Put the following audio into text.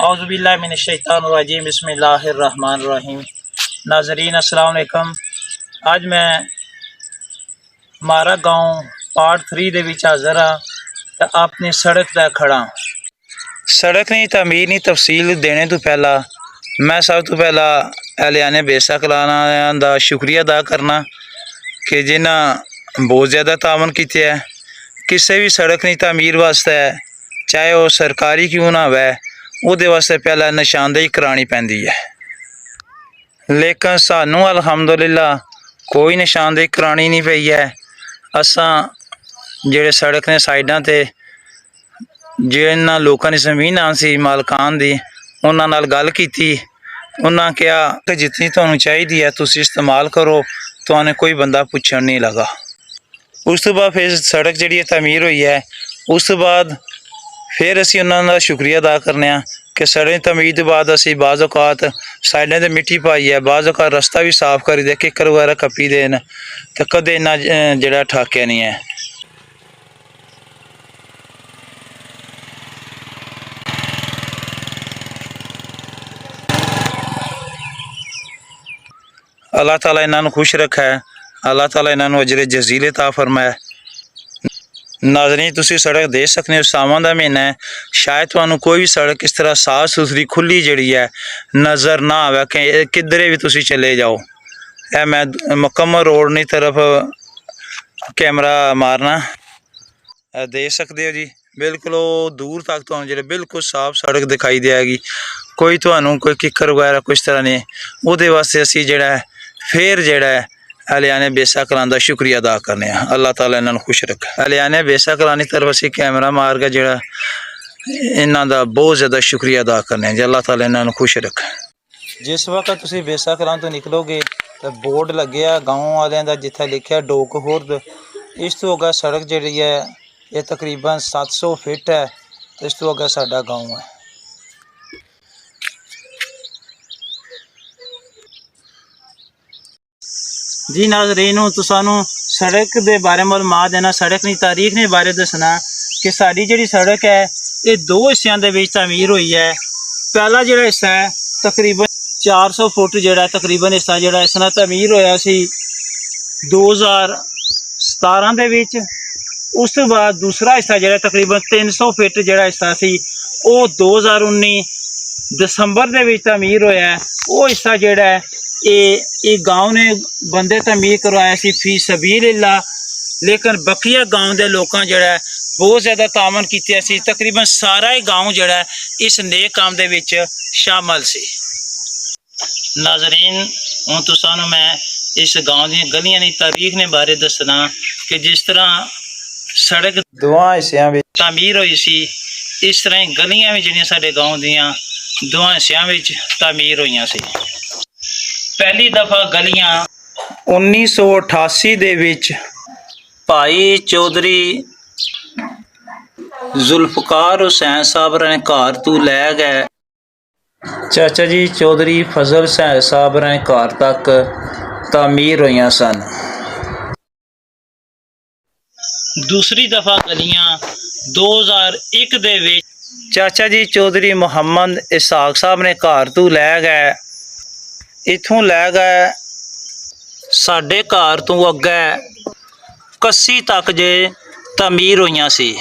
औज़ुबिल्लाहिमिनश्शैतानिर्रजीम बिस्मिल्लाहिर्रहमानिर्रहीम। नाज़रीन अस्सलाम वालेकुम। आज मैं हमारा गाँव पार्ट 3 ਦੇ ਵਿੱਚ ਹਾਜ਼ਰ ਹਾਂ ਤੇ ਆਪਣੀ सड़क ਤੇ खड़ा। सड़क ਦੀ ਤਮੀਰ ਦੀ ਤਫਸੀਲ ਦੇਣੇ ਤੋਂ ਪਹਿਲਾਂ मैं सब तो पहला एहलियाने बेसा कलाना का शुक्रिया अदा करना कि जिन्हें बहुत ज़्यादा तावन किया है किसी भी सड़क की तमीर वास्ते, चाहे वह सरकारी क्यों ना हो, उसदे वास्ते पहला निशानदेही करानी पैंदी है। लेकिन सानू अलहमदुलिल्लाह कोई निशानदेही करानी नहीं पई है। असां जेड़े सड़क ने साइडां ते जिन्हां लोकां दी ज़मीन सी मालकान दी, उन्हां नाल गल कीती। उन्हां कहा कि जितनी तुहानू चाहिदी है तुसीं इस्तेमाल करो, तुहानू कोई बंदा पुछण नहीं लगा। उस तो बाद फिर सड़क जिहड़ी तमीर हुई है, उस तो बाद फिर असीं उन्हां दा शुक्रिया अदा करने कि सड़क तमीर के बाद असीं बाज़ औकात साइडें ते मिट्टी पाई है, बाज़ औकात रस्ता भी साफ करी दे, किकर वगैरह कप्पी देन, तो कदे इन्ना जिहड़ा ठाकिया नहीं है। अल्लाह ताला इन्हों खुश रखा है, अल्लाह ताला इन्हों अजरे जजीले ता फरमाए। नाज़रीन तुसी सड़क देख सकते हो, सावन का महीना है, शायद तुहानू कोई भी सड़क इस तरह साफ सुथरी खुली जिहड़ी है नज़र ना आवे कि किधरे भी तुसी चले जाओ। यह मैं मुकम्मल रोड की तरफ कैमरा मारना, देख सकते हो जी, बिल्कुल दूर तक तुहानू जिहड़े बिल्कुल साफ सड़क दिखाई देगी। कोई तुहानू कोई किकर वगैरह कुछ तरह नहीं। उहदे वास्ते असीं जिहड़ा फिर जिहड़ा एहलियाने बेसा कलां दा शुक्रिया अदा करने। अल्लाह ताला इन्हां नूं खुश रखे। एहलियाने बेसा कलां दी तरफ असीं कैमरा मार के जिहड़ा इन्हां दा बहुत ज़्यादा शुक्रिया अदा करने जी। अल्लाह ताला इन्हां नूं खुश रखे। जिस वक्त तुसीं बेसा कलां तो निकलोगे तो बोर्ड लगे गाँव वालियां दा, जिथे लिखा डोक खुर्द। इस तो अगे सड़क जिहड़ी है ये तकरीबन 700 फिट है, तो इस तो अगे साडा गाँव है। जी नाज़रीन, तुसानू सड़क के बारे मालूमात देना, सड़क की तारीख के बारे दसना कि साड़ी जी सड़क है ये 2 हिस्सों के तमीर हुई है। पहला जो हिस्सा है तकरीबन 400 फुट जो तकरीबन हिस्सा जो इसना तमीर होया सी 2017 के। उस तो बाद दूसरा हिस्सा जो तकरीबन 300 फिट जो हिस्सा सी वो 2019 दिसंबर के तमीर होया। वो हिस्सा जोड़ा है ये गाँव ने बंदे तमीर करवाया सी फी सबीलिल्लाह, लेकिन बकिया गाँव के लोगों जोड़ा बहुत ज़्यादा तावन किया सी। तकरीबन सारा ही गाँव जोड़ा इस नेक काम दे विच शामिल सी। नाज़रीन हुण तुसानू मैं इस गाँव दी गलियां दी तारीख ने बारे दसना कि जिस तरह सड़क 2 हिस्सों में तमीर हुई सी, इस तरह ही गलियां भी जिहड़ियां साडे गाँव दियां 2 हिस्सों में तमीर हुई सी। पहली दफ़ा गलियां 1988 दे विच भाई चौधरी जुल्फकार हुसैन साहब ने घर तू लै गए चाचा जी चौधरी फजल हुसैन साहब ने घर तक तमीर हुई सन। दूसरी दफ़ा गलियां 2001 दे विच चाचा जी चौधरी मुहम्मद इसहाक साहब ने घर तू लै गए, इथों लै गए साडे घर तो अगे 81 तक जे तमीर हुई सी।